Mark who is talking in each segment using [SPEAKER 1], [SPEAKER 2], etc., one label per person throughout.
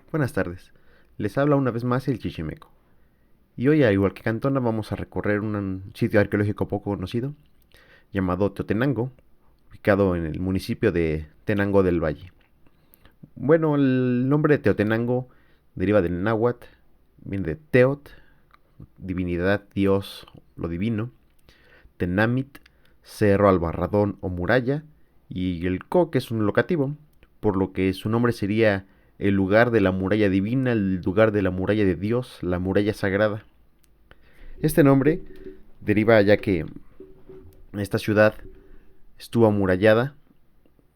[SPEAKER 1] Buenas tardes, les habla una vez más el Chichimeco. Y hoy, al igual que Cantona, vamos a recorrer un sitio arqueológico poco conocido llamado Teotenango, ubicado en el municipio de Tenango del Valle. Bueno, el nombre de Teotenango deriva del náhuatl, viene de Teot, divinidad, dios, lo divino, Tenamit, cerro, albarradón o muralla, y el Co, que es un locativo, por lo que su nombre sería el lugar de la muralla divina, el lugar de la muralla de Dios, la muralla sagrada. Este nombre deriva ya que esta ciudad estuvo amurallada,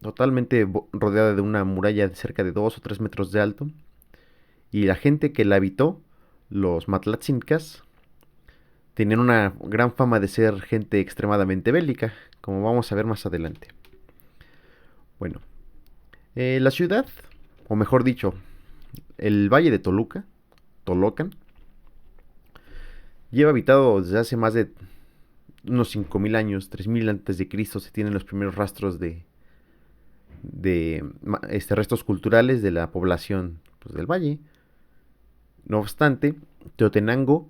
[SPEAKER 1] totalmente rodeada de una muralla de cerca de 2 o 3 metros de alto, y la gente que la habitó, los Matlatzincas, tenían una gran fama de ser gente extremadamente bélica, como vamos a ver más adelante. Bueno, la ciudad, o mejor dicho, el valle de Toluca, Tolocan, lleva habitado desde hace más de unos 5000 años, 3000 antes de Cristo, se tienen los primeros rastros de restos culturales de la población pues, del valle. No obstante, Teotenango,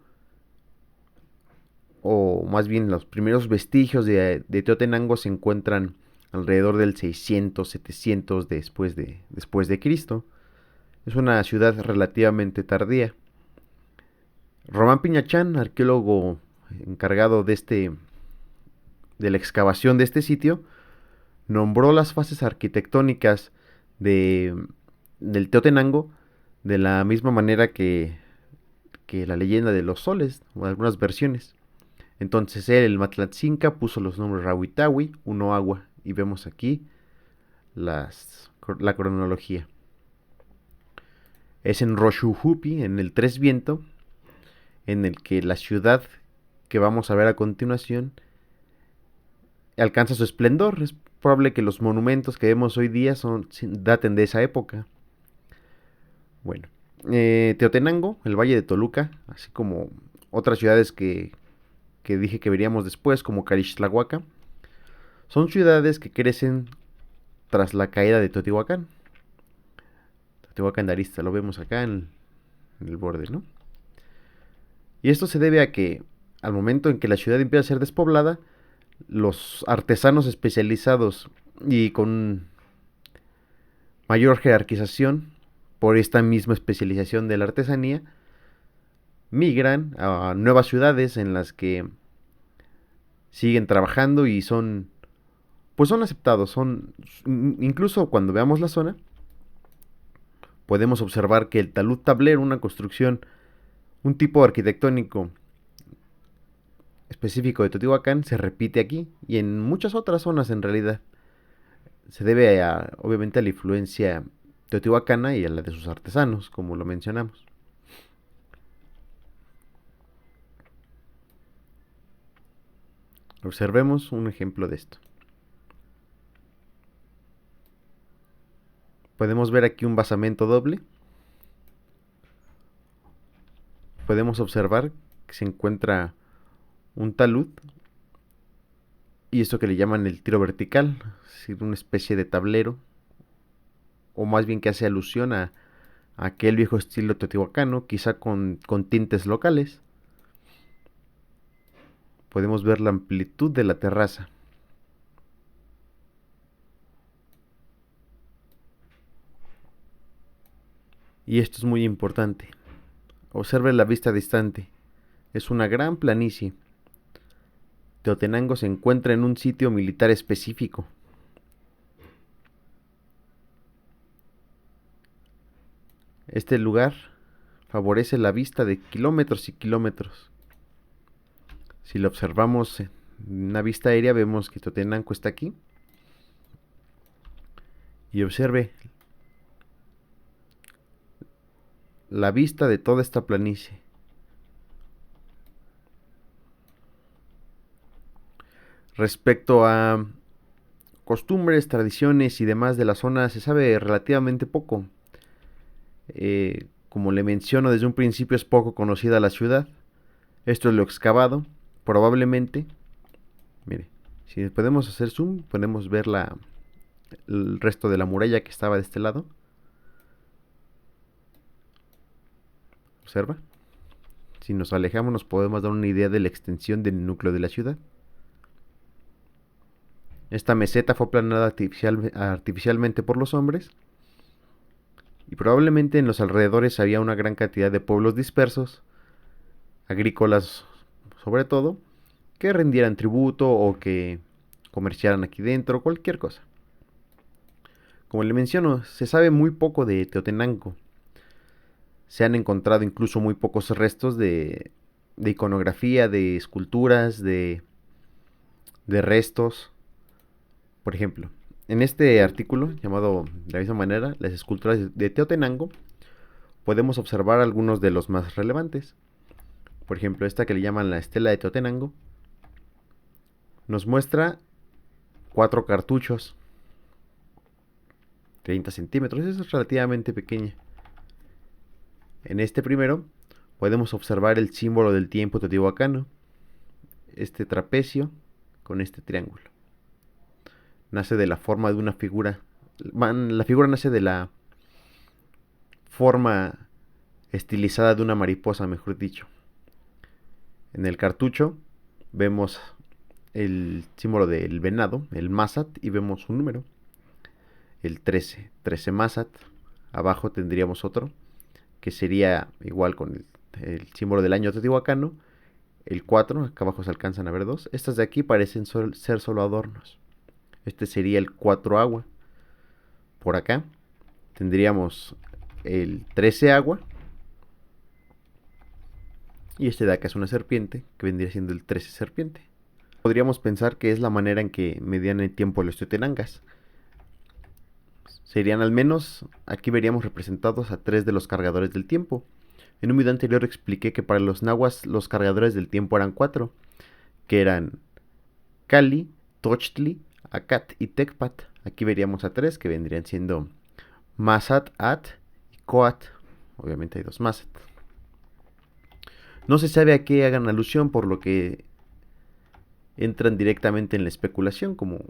[SPEAKER 1] o más bien los primeros vestigios de Teotenango se encuentran alrededor del 600, 700 después de Cristo. Es una ciudad relativamente tardía. Román Piñachán, arqueólogo encargado de la excavación de este sitio, nombró las fases arquitectónicas del Teotenango de la misma manera que la leyenda de los soles, o algunas versiones. Entonces él, el Matlatzinca, puso los nombres Rawitawi, Uno Agua, y vemos aquí la cronología. Es en Roshuhupi, en el Tres Viento, en el que la ciudad que vamos a ver a continuación alcanza su esplendor. Es probable que los monumentos que vemos hoy día daten de esa época. Bueno, Teotenango, el Valle de Toluca, así como otras ciudades que dije que veríamos después, como Calixtlahuaca, son ciudades que crecen tras la caída de Teotihuacán. Teotihuacán de Arista, lo vemos acá en el borde, ¿no? Y esto se debe a que al momento en que la ciudad empieza a ser despoblada, los artesanos especializados y con mayor jerarquización por esta misma especialización de la artesanía migran a nuevas ciudades en las que siguen trabajando y son aceptados, incluso cuando veamos la zona podemos observar que el talud tablero, una construcción, un tipo arquitectónico específico de Teotihuacán, se repite aquí y en muchas otras zonas en realidad. Se debe obviamente a la influencia teotihuacana y a la de sus artesanos, como lo mencionamos. Observemos un ejemplo de esto. Podemos ver aquí un basamento doble. Podemos observar que se encuentra un talud y esto que le llaman el tiro vertical, es decir, una especie de tablero, o más bien que hace alusión a aquel viejo estilo teotihuacano, quizá con tintes locales. Podemos ver la amplitud de la terraza. Y esto es muy importante. Observe la vista distante. Es una gran planicie. Teotenango se encuentra en un sitio militar específico. Este lugar favorece la vista de kilómetros y kilómetros. Si lo observamos en una vista aérea, vemos que Teotenango está aquí. Y observe la vista de toda esta planicie. Respecto a costumbres, tradiciones y demás de la zona, se sabe relativamente poco. Como le menciono desde un principio, es poco conocida la ciudad. Esto es lo excavado. Probablemente, mire, si podemos hacer zoom, podemos ver el resto de la muralla que estaba de este lado. Observa. Si nos alejamos nos podemos dar una idea de la extensión del núcleo de la ciudad. Esta meseta fue aplanada artificialmente por los hombres y probablemente en los alrededores había una gran cantidad de pueblos dispersos, agrícolas sobre todo, que rendieran tributo o que comerciaran aquí dentro, cualquier cosa. Como le menciono, se sabe muy poco de Teotenango. Se han encontrado incluso muy pocos restos de iconografía, de esculturas, de restos. Por ejemplo, en este artículo, llamado de la misma manera, las esculturas de Teotenango, podemos observar algunos de los más relevantes. Por ejemplo, esta que le llaman la estela de Teotenango, nos muestra 4 cartuchos, 30 centímetros, es relativamente pequeña. En este primero podemos observar el símbolo del tiempo teotihuacano, este trapecio con este triángulo. Nace de la forma de una figura. La figura nace de la forma estilizada de una mariposa, mejor dicho. En el cartucho vemos el símbolo del venado, el Mazat, y vemos un número, el 13, 13 Mazat. Abajo tendríamos otro, que sería igual con el símbolo del año teotihuacano, el 4, acá abajo se alcanzan a ver dos. Estas de aquí parecen ser solo adornos. Este sería el 4 agua. Por acá tendríamos el 13 agua. Y este de acá es una serpiente, que vendría siendo el 13 serpiente. Podríamos pensar que es la manera en que medían el tiempo los teotenangas. Serían al menos, aquí veríamos representados a 3 de los cargadores del tiempo. En un video anterior expliqué que para los nahuas los cargadores del tiempo eran 4, que eran Cali, Tochtli, Acat y Tecpat. Aquí veríamos a 3, que vendrían siendo Mazat, At y Coat. Obviamente hay 2 Mazat. No se sabe a qué hagan alusión, por lo que entran directamente en la especulación, como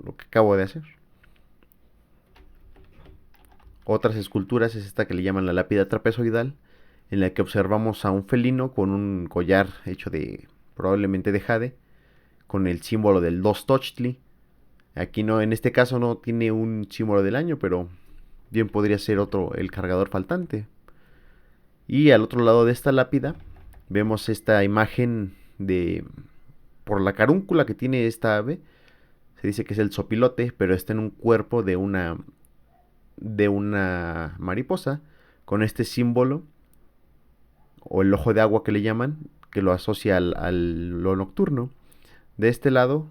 [SPEAKER 1] lo que acabo de hacer. Otras esculturas es esta que le llaman la lápida trapezoidal, en la que observamos a un felino con un collar hecho de probablemente de jade, con el símbolo del 2 Tochtli. Aquí no, en este caso no tiene un símbolo del año, pero bien podría ser otro, el cargador faltante. Y al otro lado de esta lápida vemos esta imagen de, por la carúncula que tiene esta ave, se dice que es el zopilote, pero está en un cuerpo de una mariposa, con este símbolo, o el ojo de agua que le llaman, que lo asocia lo nocturno. De este lado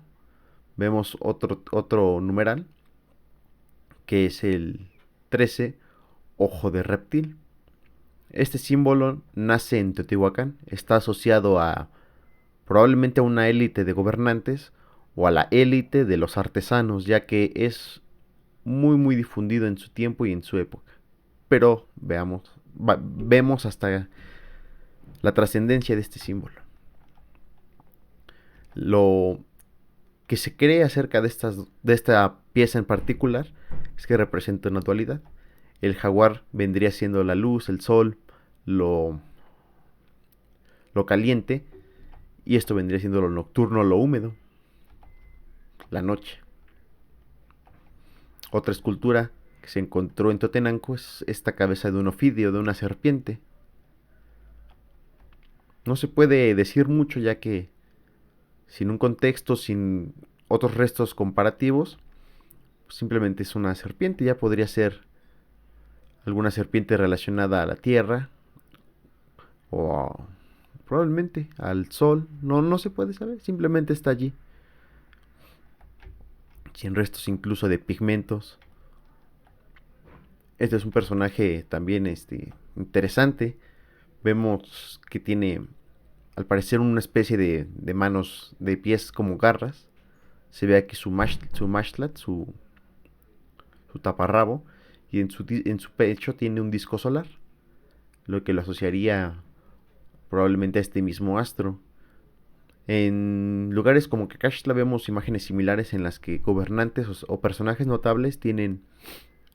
[SPEAKER 1] vemos otro numeral, que es el 13, ojo de reptil. Este símbolo nace en Teotihuacán, está asociado a probablemente a una élite de gobernantes o a la élite de los artesanos, ya que es muy difundido en su tiempo y en su época. Pero vemos hasta la trascendencia de este símbolo. Lo que se cree acerca de esta pieza en particular es que representa una dualidad. El jaguar vendría siendo la luz, el sol, lo caliente, y esto vendría siendo lo nocturno, lo húmedo, la noche. Otra escultura que se encontró en Teotenango es esta cabeza de un ofidio, de una serpiente. No se puede decir mucho, ya que sin un contexto, sin otros restos comparativos, simplemente es una serpiente. Ya podría ser alguna serpiente relacionada a la tierra o probablemente al sol. No se puede saber, simplemente está allí, sin restos incluso de pigmentos. Este es un personaje también interesante. Vemos que tiene, al parecer, una especie de manos, de pies como garras. Se ve aquí su mashlat, su taparrabo, y en su pecho tiene un disco solar, lo que lo asociaría probablemente a este mismo astro. En lugares como Cacaxtla vemos imágenes similares en las que gobernantes o personajes notables tienen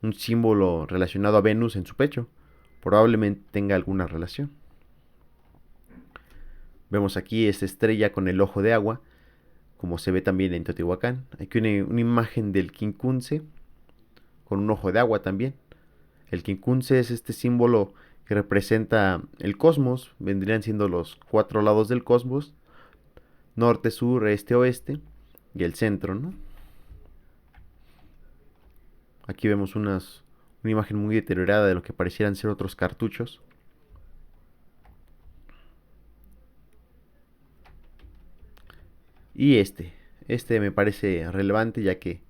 [SPEAKER 1] un símbolo relacionado a Venus en su pecho. Probablemente tenga alguna relación. Vemos aquí esta estrella con el ojo de agua, como se ve también en Teotihuacán. Aquí una imagen del quincunce con un ojo de agua también. El quincunce es este símbolo que representa el cosmos, vendrían siendo los 4 lados del cosmos, norte, sur, este, oeste, y el centro, ¿no? Aquí vemos una imagen muy deteriorada de lo que parecieran ser otros cartuchos. Y este me parece relevante, ya que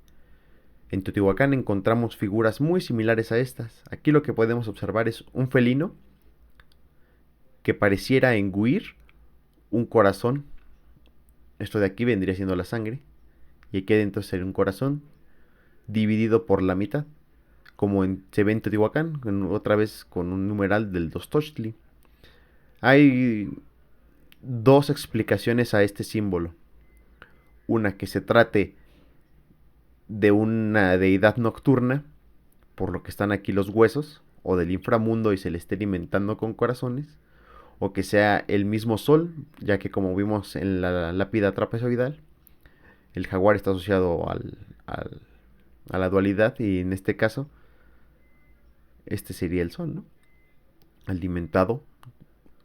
[SPEAKER 1] en Teotihuacán encontramos figuras muy similares a estas. Aquí lo que podemos observar es un felino que pareciera engullir un corazón. Esto de aquí vendría siendo la sangre. Y aquí adentro sería un corazón dividido por la mitad, como se ve en Teotihuacán, otra vez con un numeral del Dostochtli. Hay dos explicaciones a este símbolo. Una, que se trate de una deidad nocturna, por lo que están aquí los huesos, o del inframundo y se le esté alimentando con corazones, o que sea el mismo sol, ya que como vimos en la lápida trapezoidal, el jaguar está asociado a la dualidad, y en este caso este sería el sol, ¿no? Alimentado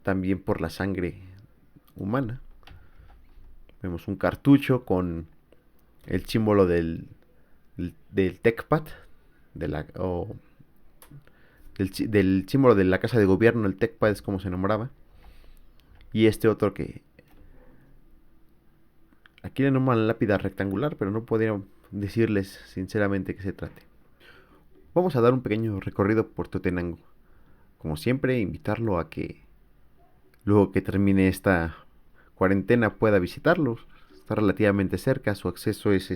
[SPEAKER 1] también por la sangre humana. Vemos un cartucho con el símbolo del TECPAT, de la, o del símbolo de la casa de gobierno, el TECPAT es como se nombraba. Y este otro que aquí le nombran lápida rectangular, pero no podría decirles sinceramente qué se trate. Vamos a dar un pequeño recorrido por Teotenango. Como siempre, invitarlo a que luego que termine esta cuarentena pueda visitarlo. Está relativamente cerca, su acceso es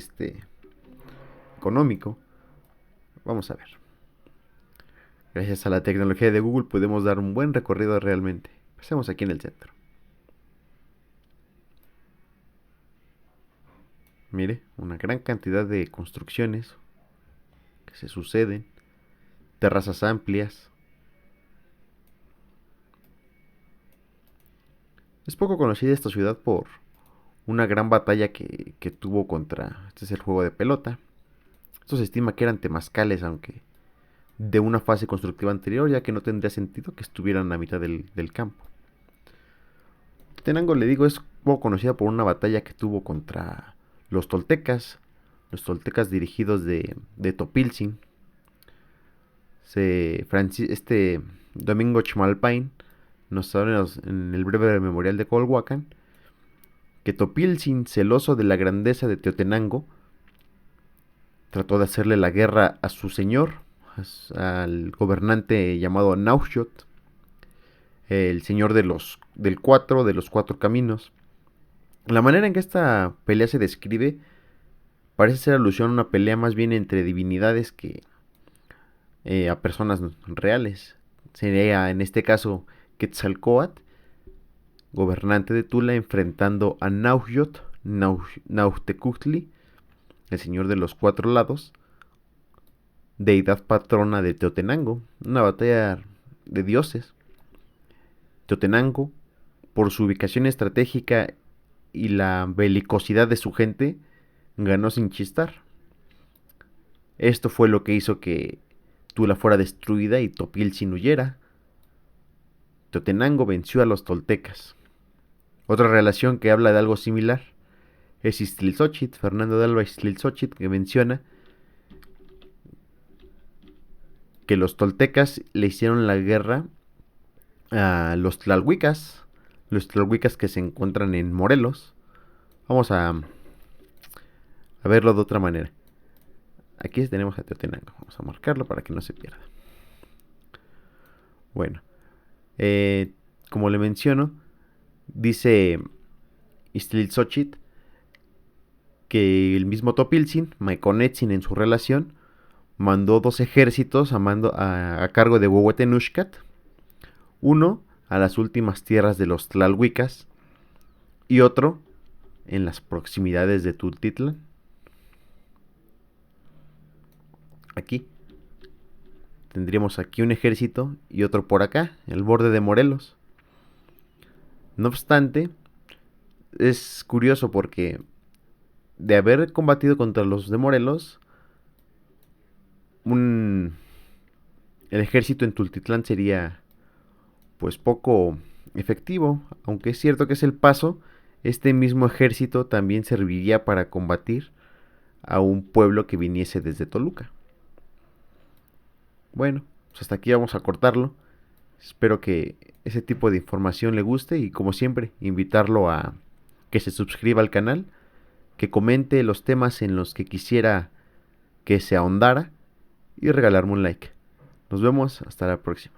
[SPEAKER 1] económico. Vamos a ver. Gracias a la tecnología de Google podemos dar un buen recorrido realmente. Empecemos aquí en el centro. Mire, una gran cantidad de construcciones que se suceden, terrazas amplias. Es poco conocida esta ciudad por una gran batalla que tuvo contra, este es el juego de pelota. Esto se estima que eran temazcales, aunque de una fase constructiva anterior, ya que no tendría sentido que estuvieran a mitad del campo. Tenango, le digo, es poco conocida por una batalla que tuvo contra los toltecas dirigidos de Topilzin. Domingo Chimalpain nos habla en el breve memorial de Colhuacan que Topilzin, celoso de la grandeza de Teotenango, trató de hacerle la guerra a su señor, al gobernante llamado Naushot, el señor de los cuatro caminos. La manera en que esta pelea se describe parece ser alusión a una pelea más bien entre divinidades que a personas reales. Sería en este caso Quetzalcóatl, gobernante de Tula, enfrentando a Nauhtecutli, el señor de los 4 lados, deidad patrona de Teotenango, una batalla de dioses. Teotenango, por su ubicación estratégica y la belicosidad de su gente, ganó sin chistar. Esto fue lo que hizo que Tula fuera destruida y Topilzin huyera. Teotenango venció a los toltecas. Otra relación que habla de algo similar es Ixtlilxóchitl, Fernando de Alba Ixtlilxóchitl, que menciona que los toltecas le hicieron la guerra a los tlalhuicas que se encuentran en Morelos. Vamos a verlo de otra manera. Aquí tenemos a Teotenango, vamos a marcarlo para que no se pierda. Bueno, como le menciono, dice Ixtlilxóchitl que el mismo Topilzin, Maconetzin en su relación, mandó 2 ejércitos a cargo de Huehuetenushkat, uno a las últimas tierras de los tlalhuicas y otro en las proximidades de Tultitlan. Aquí tendríamos aquí un ejército y otro por acá, el borde de Morelos. No obstante, es curioso porque de haber combatido contra los de Morelos, un, el ejército en Tultitlán sería pues poco efectivo, aunque es cierto que es el paso, este mismo ejército también serviría para combatir a un pueblo que viniese desde Toluca. Bueno, pues hasta aquí vamos a cortarlo. Espero que ese tipo de información le guste y como siempre, invitarlo a que se suscriba al canal, que comente los temas en los que quisiera que se ahondara y regalarme un like. Nos vemos hasta la próxima.